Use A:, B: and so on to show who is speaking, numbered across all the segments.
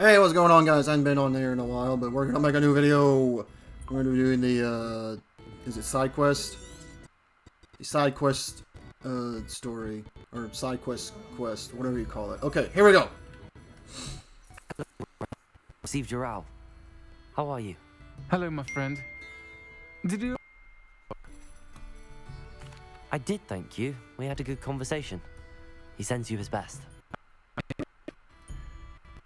A: Hey, what's going on, guys? I haven't been on there in a while, but we're gonna make a new video. We're gonna be doing the, is it side quest? The side quest, story. Or side quest, whatever you call it. Okay, here we go!
B: Received your owl. How are you?
C: Hello, my friend. Did you...
B: I did, thank you. We had a good conversation. He sends you his best.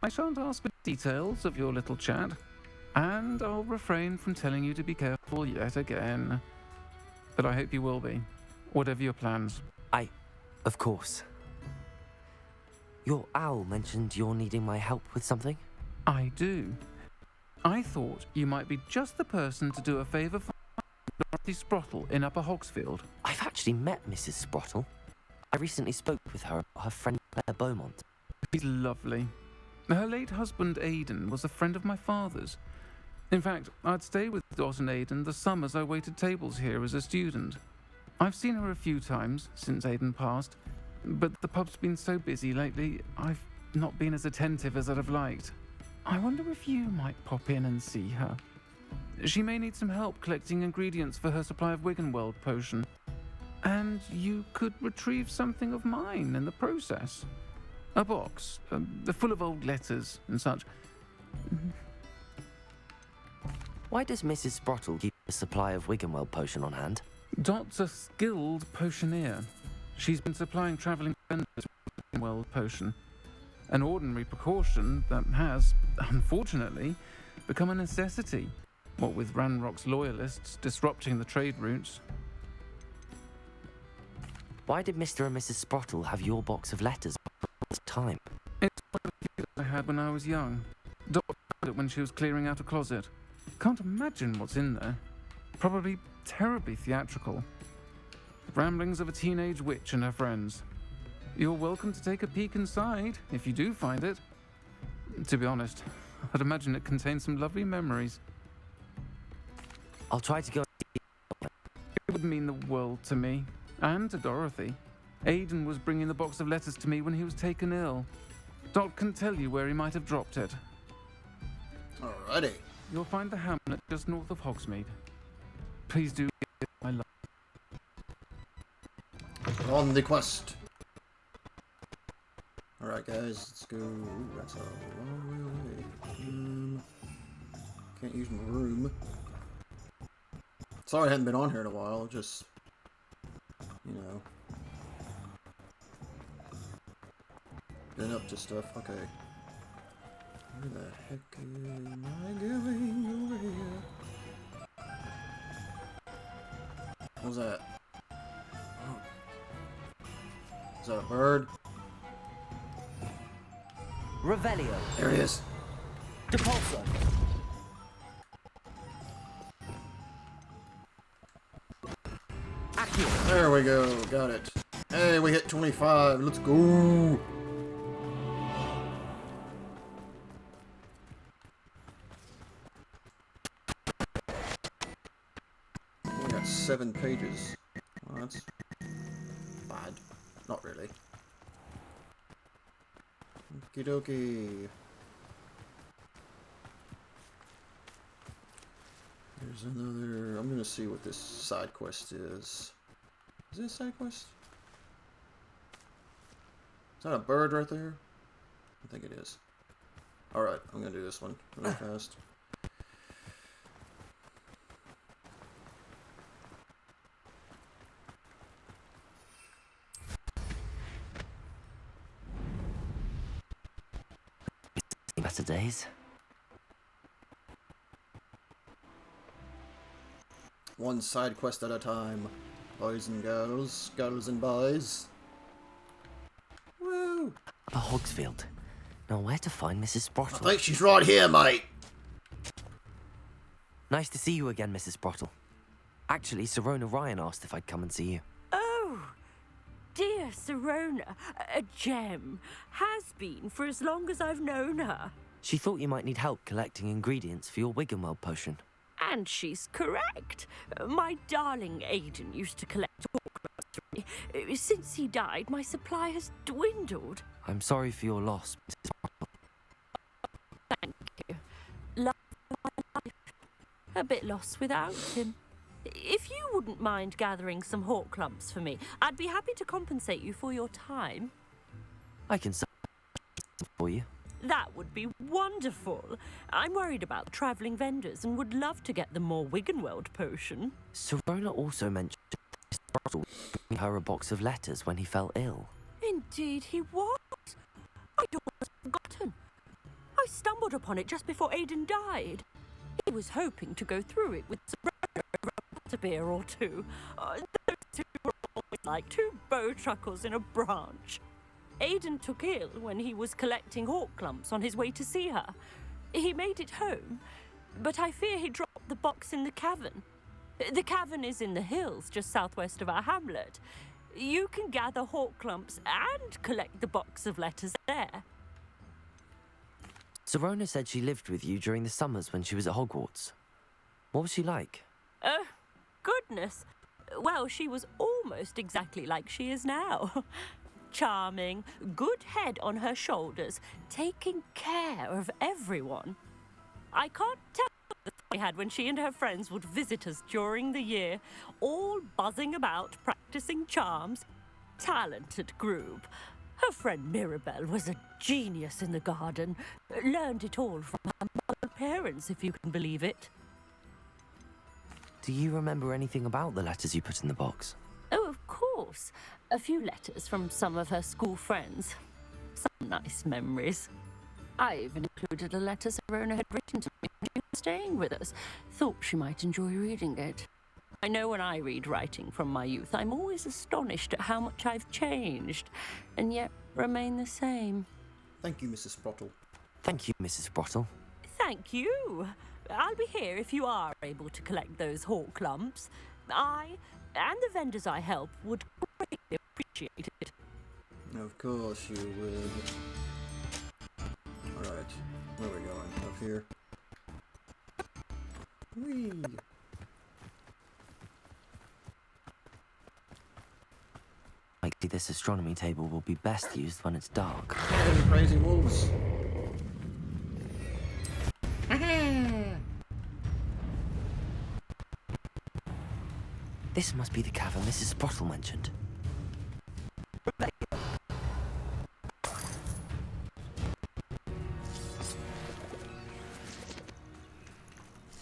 C: I shan't ask for details of your little chat, and I'll refrain from telling you to be careful yet again. But I hope you will be, whatever your plans.
B: Of course. Your owl mentioned you're needing my help with something?
C: I do. I thought you might be just the person to do a favour for Dorothy Sprottle in Upper Hogsfield.
B: I've actually met Mrs. Sprottle. I recently spoke with her about her friend Claire Beaumont.
C: She's lovely. Her late husband Aidan was a friend of my father's. In fact, I'd stay with Dot and Aidan the summers I waited tables here as a student. I've seen her a few times since Aidan passed, but the pub's been so busy lately, I've not been as attentive as I'd have liked. I wonder if you might pop in and see her. She may need some help collecting ingredients for her supply of Wiggenweld potion. And you could retrieve something of mine in the process. A box, full of old letters and such.
B: Why does Mrs. Sprottle keep a supply of Wiggenweld potion on hand?
C: Dot's a skilled potioneer. She's been supplying travelling vendors with Wiggenweld potion. An ordinary precaution that has, unfortunately, become a necessity. What with Ranrock's loyalists disrupting the trade routes.
B: Why did Mr. and Mrs. Sprottle have your box of letters all this time?
C: It's one of the few I had when I was young. Dot found it when she was clearing out a closet. Can't imagine what's in there. Probably terribly theatrical. The ramblings of a teenage witch and her friends. You're welcome to take a peek inside, if you do find it. To be honest, I'd imagine it contains some lovely memories.
B: I'll try to go.
C: It would mean the world to me, and to Dorothy. Aidan was bringing the box of letters to me when he was taken ill. Dot can tell you where he might have dropped it.
A: Alrighty.
C: You'll find the hamlet just north of Hogsmeade. Please do give it my love.
A: On the quest. Alright, guys, let's go. Ooh, that's a long way away. Can't use my room. Sorry I hadn't been on here in a while, just, you know, been up to stuff. Okay. Where the heck am I going over here? What was that? Oh. Is that a bird?
B: Revelio.
A: There he is.
B: Depulso. Accio.
A: There we go. Got it. Hey, we hit 25. Let's go. We got 7 pages. Well, that's bad. Not really. Okie dokie. There's another. I'm gonna see what this side quest is. Is it a side quest? Is that a bird right there? I think it is. Alright, I'm gonna do this one really fast.
B: Better days.
A: One side quest at a time. Boys and girls, girls and boys. Woo!
B: Upper Hogsfield. Now where to find Mrs.
A: I
B: Sprottle?
A: think she's right here, mate.
B: Nice to see you again, Mrs. Sprottle. Actually, Serona Ryan asked if I'd come and see you.
D: Oh, dear Serona, a gem. Has been for as long as I've known her.
B: She thought you might need help collecting ingredients for your Wiggenweld potion.
D: And she's correct. My darling Aidan used to collect Hogwarts for me. Since he died, my supply has dwindled.
B: I'm sorry for your loss, Mrs. Sprottle.
D: a bit lost without him. If you wouldn't mind gathering some hawk clumps for me, I'd be happy to compensate you for your time.
B: I can sell for you.
D: That would be wonderful. I'm worried about the travelling vendors and would love to get them more Wiggenweld potion.
B: Serona also mentioned Russell bringing her a box of letters when he fell ill.
D: Indeed he was. I'd almost forgotten. I stumbled upon it just before Aidan died. He was hoping to go through it with Serona over a butterbeer or two. Those two were always like two bowtruckles in a branch. Aidan took ill when he was collecting hawk clumps on his way to see her. He made it home, but I fear he dropped the box in the cavern. The cavern is in the hills just southwest of our hamlet. You can gather hawk clumps and collect the box of letters there.
B: Serona said she lived with you during the summers when she was at Hogwarts. What was she like?
D: Oh, goodness. Well, she was almost exactly like she is now. Charming, good head on her shoulders, taking care of everyone. I can't tell the fun we had when she and her friends would visit us during the year, all buzzing about, practicing charms. Talented group. Her friend Mirabelle was a genius in the garden. Learned it all from her mother parents, if you can believe it.
B: Do you remember anything about the letters you put in the box?
D: Oh, of course. A few letters from some of her school friends. Some nice memories. I even included a letter Serona had written to me when she was staying with us. Thought she might enjoy reading it. I know when I read writing from my youth, I'm always astonished at how much I've changed, and yet remain the same.
A: Thank you, Mrs. Sprottle.
B: Thank you, Mrs. Sprottle.
D: Thank you. I'll be here if you are able to collect those hawk clumps. I and the vendors I help would greatly appreciate it.
A: Of course you would. Alright, where are we going? Up here? Whee!
B: Likely this astronomy table will be best used when it's dark.
A: Any crazy wolves?
B: This must be the cavern Mrs. Sprottle mentioned.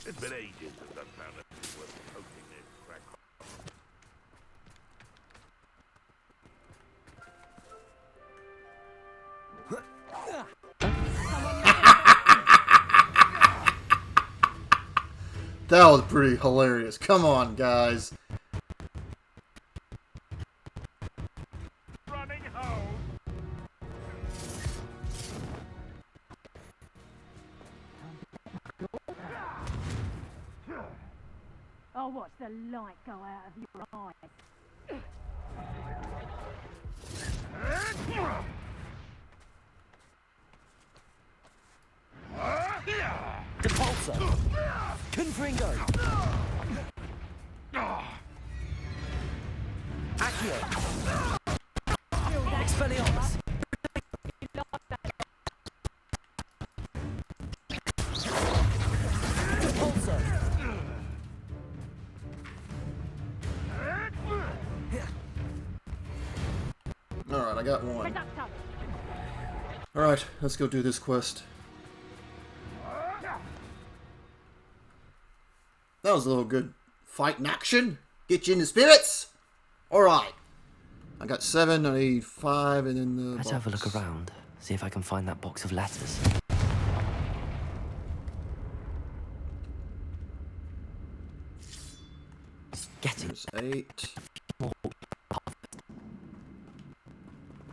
E: It's been ages since I've found it worth poking this crack.
A: That was pretty hilarious. Come on, guys.
E: Running home.
F: I'll watch the light go out of your eyes.
B: Depulsor! Confringo! Accio! Expelliarmus! Depulsor!
A: Alright, I got one. Alright, let's go do this quest. That was a little good fight in action. Get you in the spirits. Alright. I got 7, I need 5, and then the
B: Let's
A: box.
B: have a look around, see if I can find that box of letters. Getting
A: There's 8.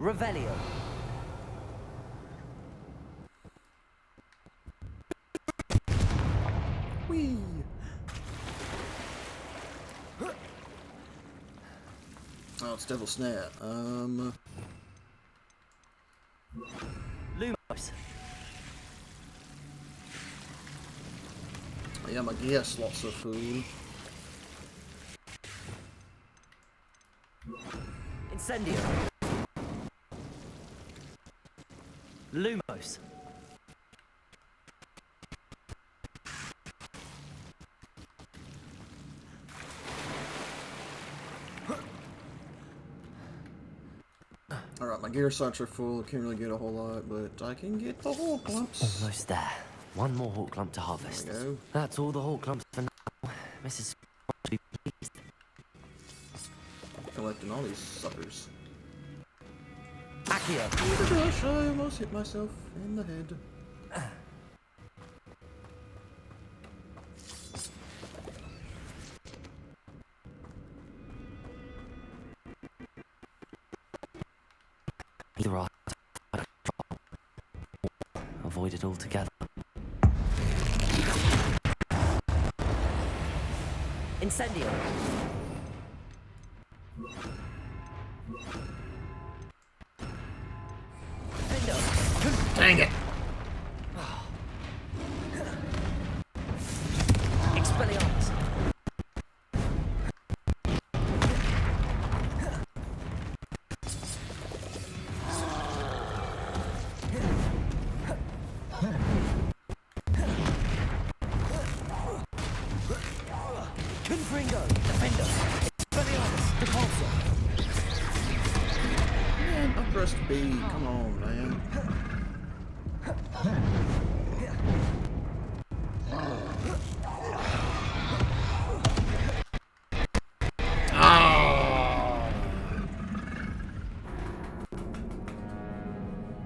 B: Revelio.
A: Whee! Oh, it's Devil Snare.
B: Lumos.
A: Yeah, my gear slots are full.
B: Incendio. Lumos.
A: gear slots are full. I can't really get a whole lot, but I can get the whole clumps.
B: Almost there. One more hawk lump to harvest.
A: There we go.
B: That's all the hawk lumps for now. Mrs. should be pleased.
A: Collecting all these suckers.
B: Accio!
A: Oh my gosh, I almost hit myself in the head.
B: Either I avoid it altogether. Incendio!
A: Dang it!
B: Expelliarmus! Confringo! Defender! Expelliarmus! Repulsor!
A: Man, I pressed B. Come on, man.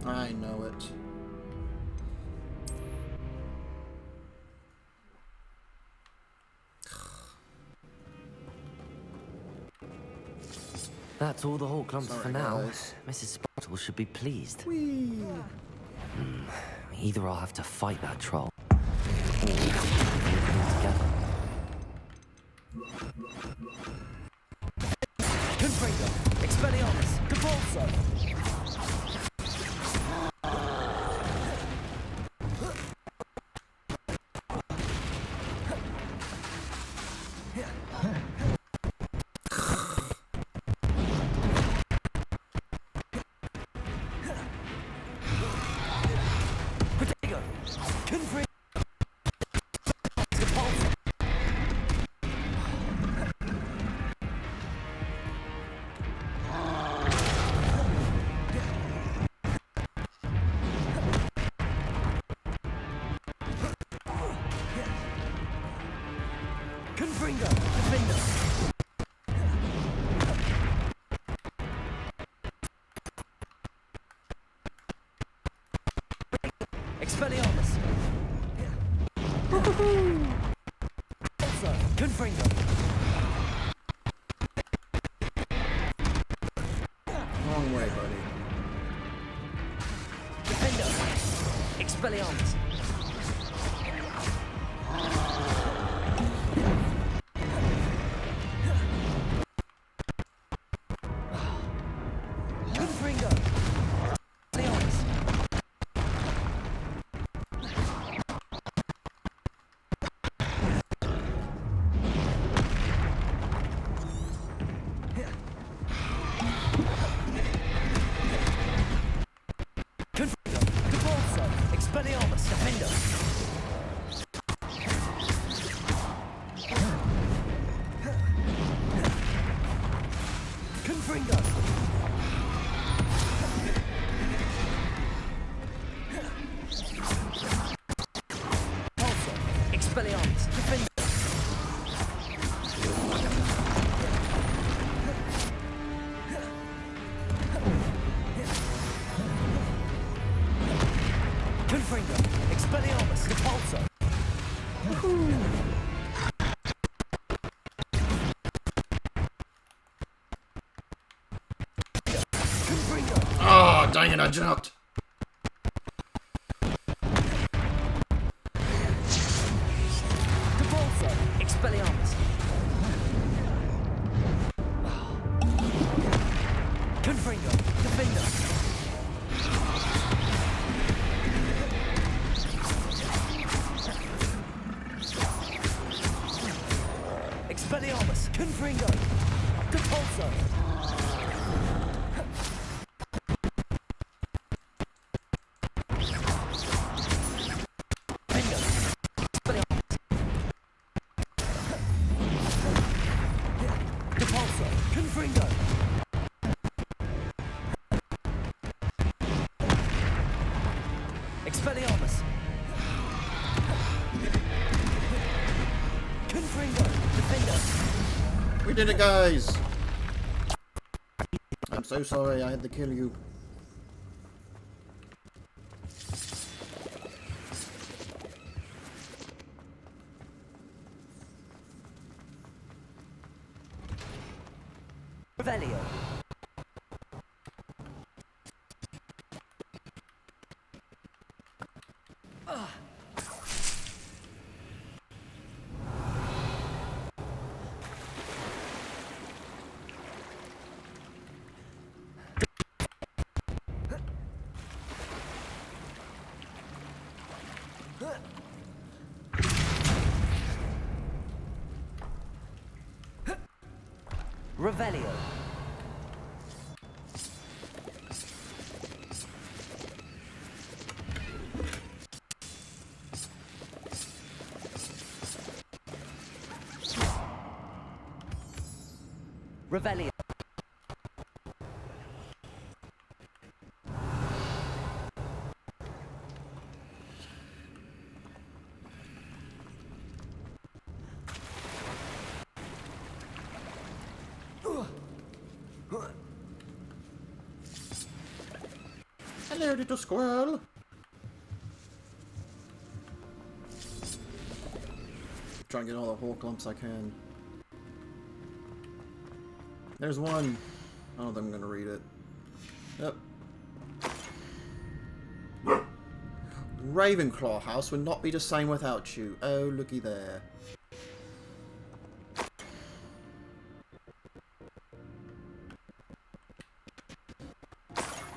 A: I know it.
B: That's all the hawk lumps
A: Sorry,
B: for now.
A: guys.
B: Mrs. Sparkle should be pleased.
A: Whee!
B: Either I'll have to fight that troll, or we can all together. Confringo! Expelliarmus! Repulsor! Protego! Confringo! Repulsor! Confringo! Defender! Expelliarmus! Also, Confringo!
A: Wrong way, buddy.
B: Defender! Expelliarmus! Confringo! Expelliarmus! Confringo! Repulsor! Expelliarmus! Defender! Confringo! Repulsor! Expelliarmus! Defender! Confringo! Expelliarmus! Repulsor! Confringo!
A: Oh, dang it, I jumped.
B: Repulsor! Expelliarmus! Confringo! Defender! Expelliarmus! Confringo! Repulsor! Defender! Expelliarmus! Repulsor! Confringo! Expelliarmus! Confringo! Defender!
A: We did it, guys! I'm so sorry I had to kill you.
B: Revelio! Revelio. Revelio.
A: Hello, little squirrel. Try and get all the whole clumps I can. There's one. I don't think I'm gonna read it. Yep. Ravenclaw house would not be the same without you. Oh, looky there.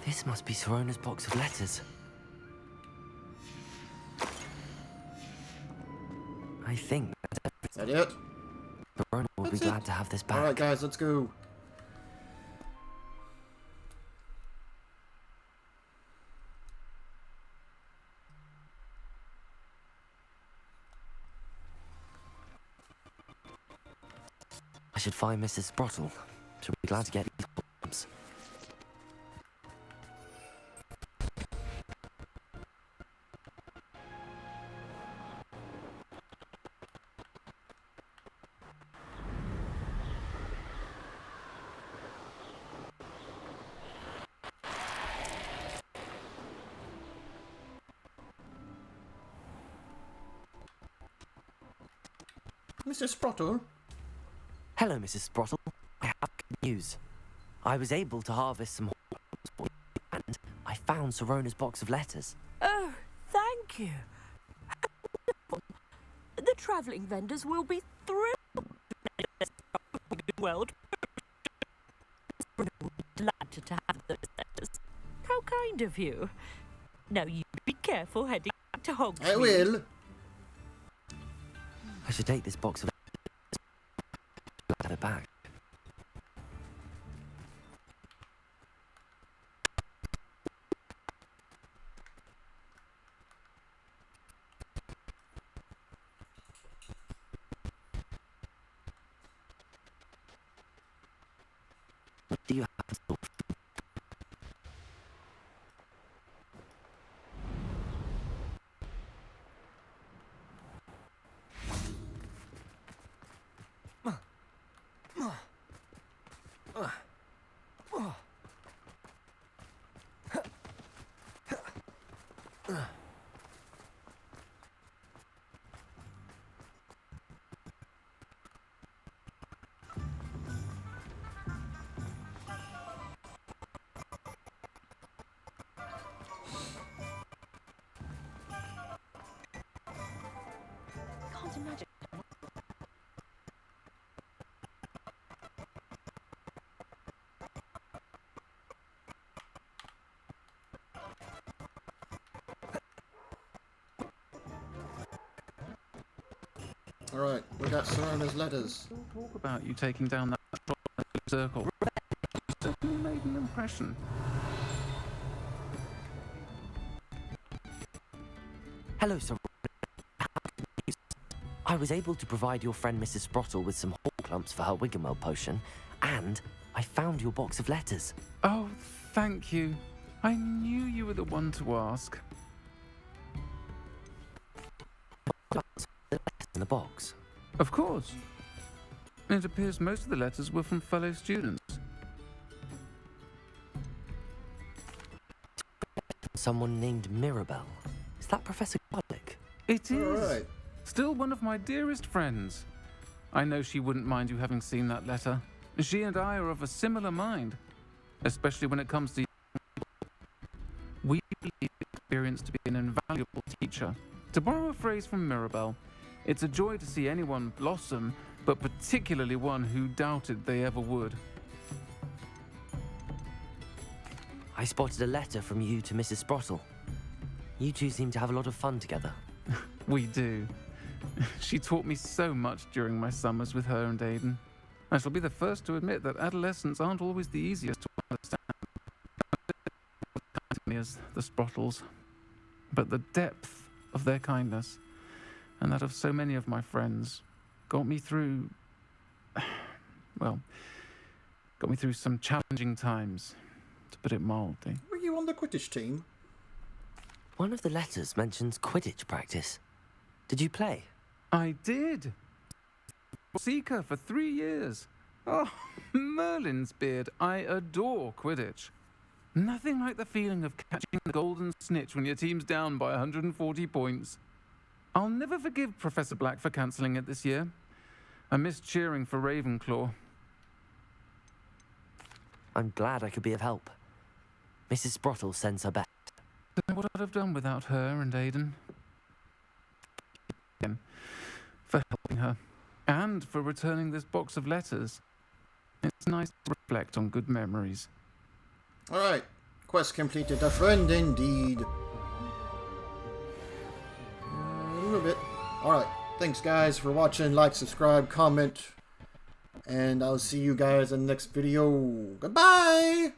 B: This must be Sorona's box of letters. I think
A: Is that it?
B: Sorona will be
A: That's
B: glad
A: it.
B: to have this back.
A: Alright, guys, let's go.
B: I should find Mrs. Sprottle. She'll be glad to get these problems.
A: Mr. Sprottle?
B: Hello, Mrs. Sprottle. I have good news. I was able to harvest some Hogwarts for you, and I found Sorona's box of letters.
D: Oh, thank you. The travelling vendors will be thrilled. World. Delighted to have those letters. How kind of you. Now you be careful heading back to Hogwarts.
A: I will.
B: I should take this box of letters and have it back. What do you have in store?
D: Can't imagine.
A: Alright, we got Sorona's letters.
C: We'll talk about you taking down that circle. Certainly made an impression.
B: Hello, Sir. I was able to provide your friend Mrs. Sprottle with some Horcrux for her Wiggenweld potion, and I found your box of letters.
C: Oh, thank you. I knew you were the one to ask.
B: box?
C: Of course. It appears most of the letters were from fellow students.
B: Someone named Mirabelle. Is that Professor Garlick?
C: It is.
A: Alright.
C: Still one of my dearest friends. I know she wouldn't mind you having seen that letter. She and I are of a similar mind, especially when it comes to we believe experience to be an invaluable teacher. To borrow a phrase from Mirabelle, it's a joy to see anyone blossom, but particularly one who doubted they ever would.
B: I spotted a letter from you to Mrs. Sprottle. You two seem to have a lot of fun together.
C: We do. She taught me so much during my summers with her and Aidan. I shall be the first to admit that adolescents aren't always the easiest to understand as the Sprottles, but the depth of their kindness and that of so many of my friends got me through, well, got me through some challenging times, to put it mildly.
A: Were you on the Quidditch team?
B: One of the letters mentions Quidditch practice. Did you play?
C: I did. Seeker for 3 years. Oh, Merlin's beard. I adore Quidditch. Nothing like the feeling of catching the golden snitch when your team's down by 140 points. I'll never forgive Professor Black for cancelling it this year. I missed cheering for Ravenclaw.
B: I'm glad I could be of help. Mrs. Sprottle sends her best.
C: Don't know what I'd have done without her and Aidan. Again, for helping her, and for returning this box of letters. It's nice to reflect on good memories.
A: Alright. Quest completed. A friend indeed. A little bit. Alright. Thanks, guys, for watching. Like, subscribe, comment. And I'll see you guys in the next video. Goodbye!